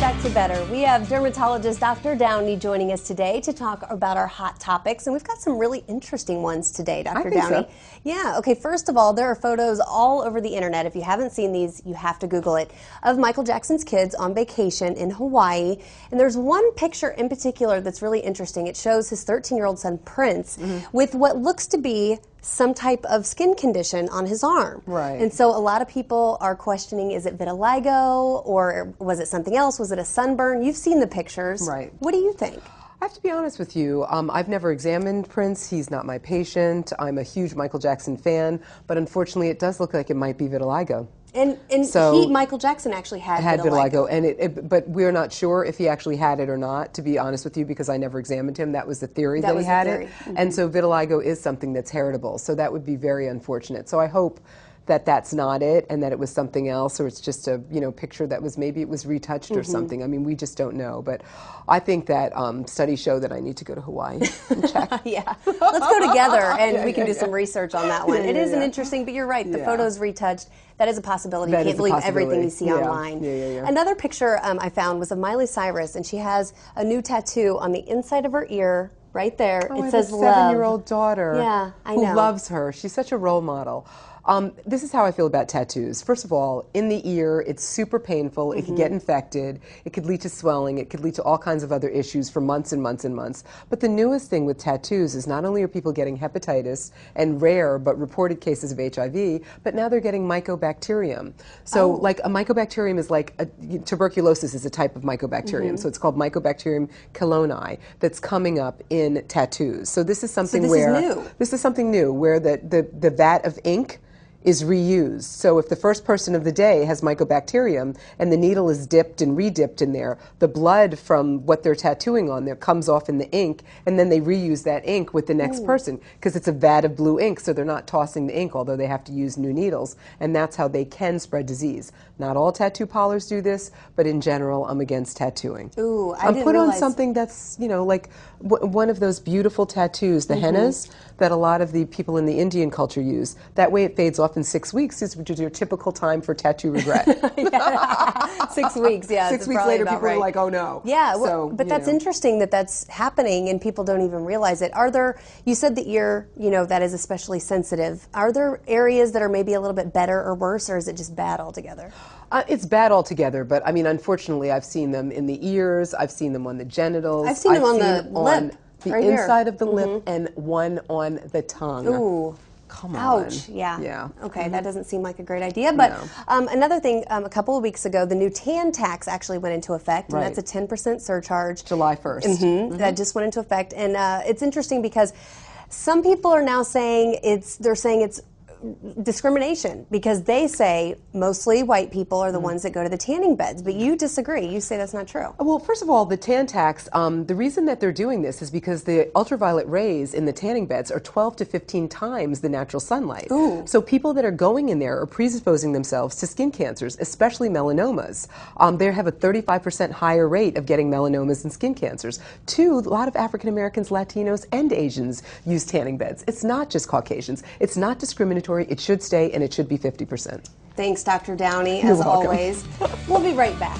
back to Better. We have dermatologist Dr. Downie joining us today to talk about our hot topics, and we've got some really interesting ones today, Dr. Downie. So. Yeah, okay, first of all, there are photos all over the internet. If you haven't seen these, you have to Google it, of Michael Jackson's kids on vacation in Hawaii. And there's one picture in particular that's really interesting. It shows his 13-year-old son, Prince, with what looks to be some type of skin condition on his arm. Right. And so a lot of people are questioning, is it vitiligo or was it something else? Was it a sunburn? You've seen the pictures. Right. What do you think? I have to be honest with you. I've never examined Prince. He's not my patient. I'm a huge Michael Jackson fan, but unfortunately it does look like it might be vitiligo. And So, Michael Jackson actually had vitiligo, and but we're not sure if he actually had it or not, to be honest with you, because I never examined him. That was the theory that he had it. And so vitiligo is something that's heritable, so that would be very unfortunate. So I hope that that's not it, and that it was something else, or it's just a picture that was, maybe it was retouched or something. I mean, we just don't know. But I think that studies show that I need to go to Hawaii and check. Yeah, let's go together and we can do some research on that one. It is an interesting, but you're right, the photo's retouched. That is a possibility. You can't believe everything you see online. Another picture I found was of Miley Cyrus, and she has a new tattoo on the inside of her ear, right there. Oh, it says love. love. 7-year-old daughter. Yeah, I know. Who loves her. She's such a role model. This is how I feel about tattoos. First of all, in the ear, it's super painful. It could get infected. It could lead to swelling. It could lead to all kinds of other issues for months and months and months. But the newest thing with tattoos is not only are people getting hepatitis and rare but reported cases of HIV, but now they're getting mycobacterium. So like a mycobacterium is like, tuberculosis is a type of mycobacterium. So it's called Mycobacterium cheloni that's coming up in tattoos. So this is something this is something new where the vat of ink is reused. So if the first person of the day has mycobacterium and the needle is dipped and re-dipped in there, the blood from what they're tattooing on there comes off in the ink, and then they reuse that ink with the next person, because it's a vat of blue ink, so they're not tossing the ink, although they have to use new needles, and that's how they can spread disease. Not all tattoo parlors do this, but in general, I'm against tattooing. Ooh, I I'm didn't put realize. on something that's, like one of those beautiful tattoos, the hennas, that a lot of the people in the Indian culture use. That way it fades off in 6 weeks, which is your typical time for tattoo regret. 6 weeks, yeah. 6 weeks later, people are like, oh no. Yeah, well, but that's interesting that that's happening and people don't even realize it. Are there, you said the ear, that is especially sensitive. Are there areas that are maybe a little bit better or worse, or is it just bad altogether? It's bad altogether, but I mean, unfortunately, I've seen them in the ears, I've seen them on the genitals. I've seen them on the lip. The right inside of the lip, and one on the tongue. Ooh. Come on. Ouch. Yeah. Yeah. Okay, that doesn't seem like a great idea. But another thing, a couple of weeks ago, the new tan tax actually went into effect, and that's a 10% surcharge. July 1st. That just went into effect. And it's interesting because some people are now saying it's discrimination, because they say mostly white people are the ones that go to the tanning beds, but you disagree. You say that's not true. Well, first of all, the tan tax, the reason that they're doing this is because the ultraviolet rays in the tanning beds are 12 to 15 times the natural sunlight. Ooh. So people that are going in there are predisposing themselves to skin cancers, especially melanomas. They have a 35% higher rate of getting melanomas and skin cancers. Two, a lot of African Americans, Latinos, and Asians use tanning beds. It's not just Caucasians. It's not discriminatory. It should stay, and it should be 50%. Thanks, Dr. Downie, You're as welcome. always. We'll be right back.